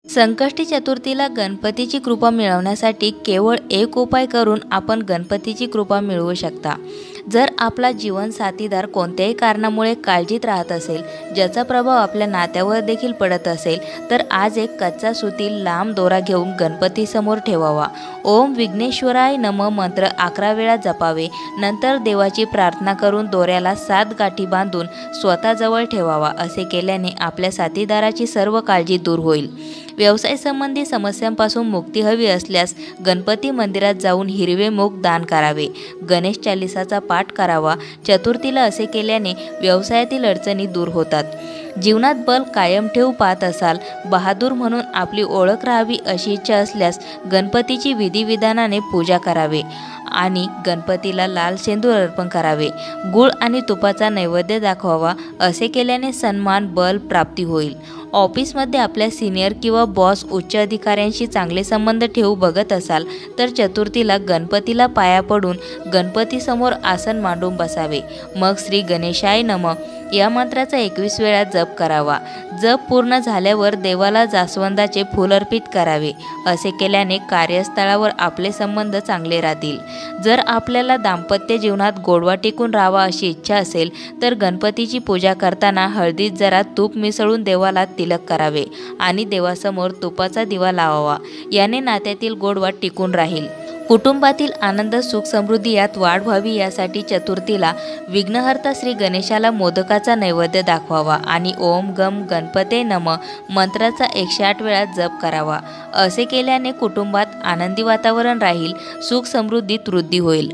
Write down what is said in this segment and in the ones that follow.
संकष्टी चतुर्थीला गणपतीची कृपा मिळवण्यासाठी केवळ एक उपाय करून आपण गणपतीची कृपा मिळवू शकता। जर आपला जीवन साथीदार कोणत्याही कारणामुळे काळजीत राहत असेल, ज्याचा प्रभाव आपल्या नात्यावर देखील पडत असेल, तर आज एक कच्चा सुती लांब दोरा घेऊन गणपतीसमोर ठेवावा। ओम विघ्नेश्वराय नमः मंत्र 11 वेळा जपावे। नंतर देवाची प्रार्थना करून दोऱ्याला 7 गाठी बांधून स्वतःजवळ ठेवावा। असे केल्याने आपल्या साथीदाराची सर्व काळजी दूर होईल। व्यवसाय संबंधी समस्यांपासून मुक्ती हवी असल्यास गणपती मंदिरात जाऊन हिरवे मूग दान करावे। गणेश चालीसाचा पाठ करावा। चतुर्थीला असे केल्याने व्यवसायातील अडचणी दूर होतात। जीवनात बल कायम ठेवू पाहत असाल, बहादूर म्हणून आपली ओळख राहावी अशी इच्छा असल्यास गणपतीची विधिविधानाने पूजा करावे आणि गणपतीला लाल शेंदूर अर्पण करावे। गूळ आणि तुपाचा नैवेद्य दाखवावा। असे केल्याने सन्मान बल प्राप्ती होईल। ऑफिसमध्ये आपल्या सिनियर किंवा बॉस उच्च अधिकाऱ्यांशी चांगले संबंध ठेवू बघत असाल तर चतुर्थीला गणपतीला पाया पडून गणपतीसमोर आसन मांडून बसावे। मग श्री गणेशाय नमः या मंत्राचा 21 वेळा जप करावा। जप पूर्ण झाल्यावर देवाला जास्वंदाचे फूल अर्पित करावे। असे केल्याने कार्यस्थळावर आपले संबंध चांगले राहतील। जर आपल्याला दाम्पत्य जीवनात गोडवा टिकून राहावा अशी इच्छा असेल तर गणपतीची पूजा करताना हळदीत जरा तूप मिसळून देवाला तिलक करावे आणि देवासमोर तुपाचा दिवा लावावा। याने नात्यातील गोडवा टिकून राहील। कुटुंबातील आनंद सुख समृद्धी यात वाढ व्हावी यासाठी चतुर्थीला विघ्नहर्ता श्री गणेशाला मोदकाचा नैवेद्य दाखवावा आणि ओम गम गणपते नमः मंत्राचा 108 वेळा जप करावा। असे केल्याने कुटुंबात आनंदी वातावरण राहील, सुख समृद्धीत वृद्धी होईल।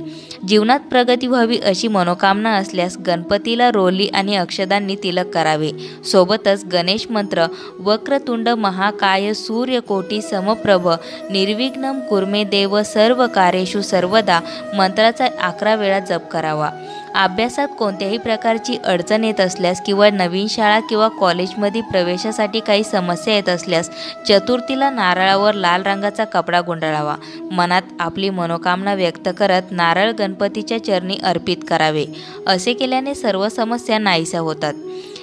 जीवनात प्रगती व्हावी अशी मनोकामना असल्यास गणपतीला रोली आणि अक्षदांनी तिलक करावे। सोबतच गणेश मंत्र वक्रतुंड महाकाय सूर्यकोटी समप्रभ निर्विघ्नं कुर्मे देव सर्व कार्येषु सर्वदा मंत्राचा 11 वेळा जप करावा। अभ्यासात कोणत्याही प्रकारची अडचण येत असल्यास किंवा नवीन शाळा किंवा कॉलेजमध्ये प्रवेशासाठी काही समस्या येत असल्यास चतुर्थीला नारळावर लाल रंगाचा कपडा गुंडाळावा। मनात आपली मनोकामना व्यक्त करत नारळ गणपतीच्या चरणी अर्पित करावे। असे केल्याने सर्व समस्या नाहीशा होतात।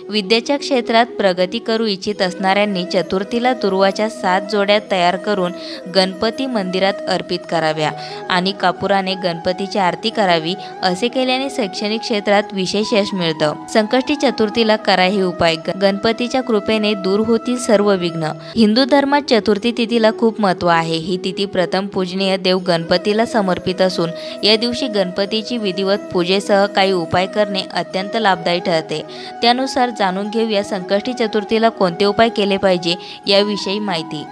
विद्येच्या क्षेत्रात प्रगती करू इच्छित असणाऱ्यांनी चतुर्थीला दुर्वाच्या 7 जोड्या तयार करून गणपती मंदिरात अर्पित कराव्या आणि कापुराने गणपतीची आरती करावी। असे केल्याने शैक्षणिक क्षेत्रात विशेष यश मिळतं। संकष्टी चतुर्थीला करा हे उपाय, गणपतीच्या कृपेने दूर होतील सर्व विघ्न। हिंदू धर्मात चतुर्थी तिथीला खूप महत्त्व आहे। ही तिथी प्रथम पूजनीय देव गणपतीला समर्पित असून या दिवशी गणपतीची विधिवत पूजेसह काही उपाय करणे अत्यंत लाभदायी ठरते। त्यानुसार जाणून घेऊया संकष्टी चतुर्थीला कोणते उपाय केले पाहिजे याविषयी माहिती।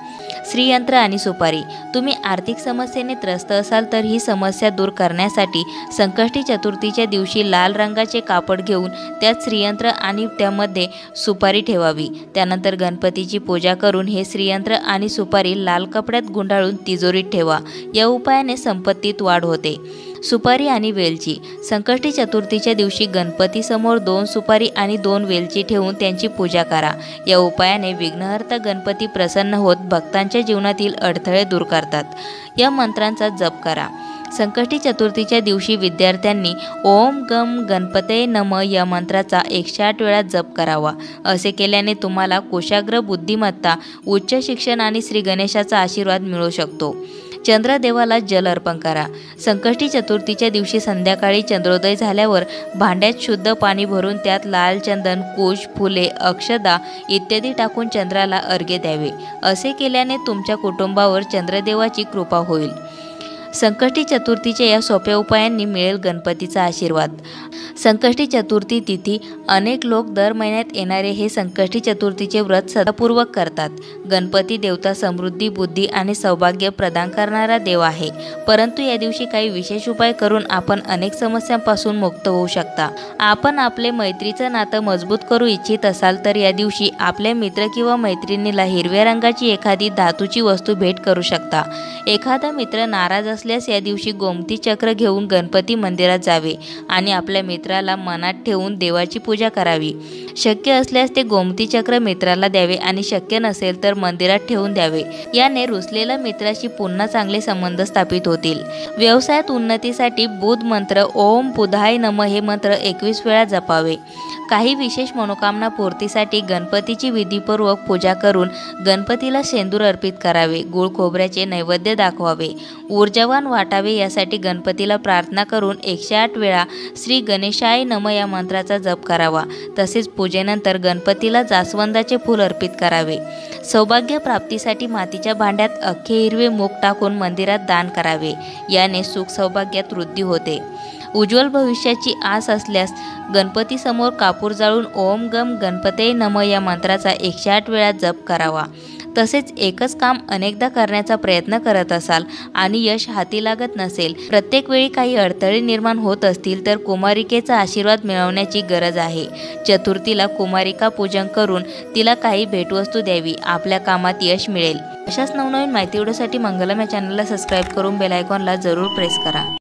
श्रीयंत्र आणि सुपारी। तुम्ही आर्थिक समस्येने त्रस्त असाल तर ही समस्या दूर करण्यासाठी संकष्टी चतुर्थीच्या दिवशी लाल रंगाचे कापड घेऊन त्यात श्रीयंत्र आणि त्यामध्ये सुपारी ठेवावी। त्यानंतर गणपतीची पूजा करून हे श्रीयंत्र आणि सुपारी लाल कपड्यात गुंडाळून तिजोरीत ठेवा। या उपायाने संपत्तीत वाढ होते। सुपारी आणि वेलची। संकष्टी चतुर्थीच्या दिवशी गणपतीसमोर 2 सुपारी आणि 2 वेलची ठेवून त्यांची पूजा करा। या उपायाने विघ्नहर्ता गणपती प्रसन्न होत भक्तांच्या जीवनातील अडथळे दूर करतात। या मंत्रांचा जप करा। संकष्टी चतुर्थीच्या दिवशी विद्यार्थ्यांनी ओम गम गणपते नमः या मंत्राचा 108 वेळा जप करावा। असे केल्याने तुम्हाला कुशाग्र बुद्धिमत्ता, उच्च शिक्षण आणि श्री गणेशाचा आशीर्वाद मिळू शकतो। चंद्रदेवाला जल अर्पण करा। संकष्टी चतुर्थीच्या दिवशी संध्याकाळी चंद्रोदय झाल्यावर भांड्यात शुद्ध पाणी भरून त्यात लाल चंदन, कुश, फुले, अक्षदा इत्यादी टाकून चंद्राला अर्घ्य द्यावे। असे केल्याने तुमच्या कुटुंबावर चंद्रदेवाची कृपा होईल। संकष्टी चतुर्थीच्या या सोप्या उपायांनी मिळेल गणपतीचा आशीर्वाद। संकष्टी चतुर्थी तिथी अनेक लोक दर महिन्यात येणारे हे संकष्टी चतुर्थीचे व्रत सदापूर्वक करतात। गणपती देवता समृद्धी, बुद्धी आणि सौभाग्य प्रदान करणारा देव आहे, परंतु या दिवशी काही विशेष उपाय करून आपण अनेक समस्यांपासून मुक्त होऊ शकता। आपण आपले मैत्रीचं नातं मजबूत करू इच्छित असाल तर या दिवशी आपल्या मित्र किंवा मैत्रिणीला हिरव्या रंगाची एखादी धातूची वस्तू भेट करू शकता। एखादा मित्र नाराज असल्यास या दिवशी गोमती चक्र घेऊन गणपती मंदिरात जावे आणि आपल्या मित्र मित्राला मनात ठेवून देवाची पूजा करावी। शक्य असल्यास ते गोमती चक्र मित्राला द्यावे आणि शक्य नसेल तर मंदिरात ठेवून द्यावे। याने रुसलेल्या मित्राशी पुन्हा चांगले संबंध स्थापित होतील। व्यवसायात उन्नतीसाठी बुध मंत्र ओम बुधाय नमः हे मंत्र 21 वेळा जपावे। काही विशेष मनोकामना पूर्तीसाठी गणपतीची विधीपूर्वक पूजा करून गणपतीला शेंदूर अर्पित करावे। गुळ खोबऱ्याचे नैवेद्य दाखवावे। ऊर्जावान वाटावे यासाठी गणपतीला प्रार्थना करून 108 वेळा श्री गणेशाय नमः या मंत्राचा जप करावा। तसेच पूजेनंतर गणपतीला जास्वंदाचे फूल अर्पित करावे। सौभाग्य प्राप्तीसाठी मातीच्या भांड्यात अख्खे हिरवे मूग टाकून मंदिरात दान करावे। याने सुख सौभाग्यात वृद्धी होते। उज्ज्वल भविष्याची आस असल्यास गणपतीसमोर कापूर जाळून ओम गम गणपते नमः या मंत्राचा 108 वेळा जप करावा। तसेच एकच काम अनेकदा करण्याचा प्रयत्न करत असाल आणि यश हाती लागत नसेल, प्रत्येक वेळी काही अडथळे निर्माण होत असतील तर कुमारिकेचा आशीर्वाद मिळवण्याची गरज आहे। चतुर्थीला कुमारिका पूजन करून तिला काही भेटवस्तू द्यावी, आपल्या कामात यश मिळेल। अशाच नवनवीन माहिती व्हिडिओसाठी मंगलम या चॅनलला सबस्क्राईब करून बेल आयकॉनला जरूर प्रेस करा।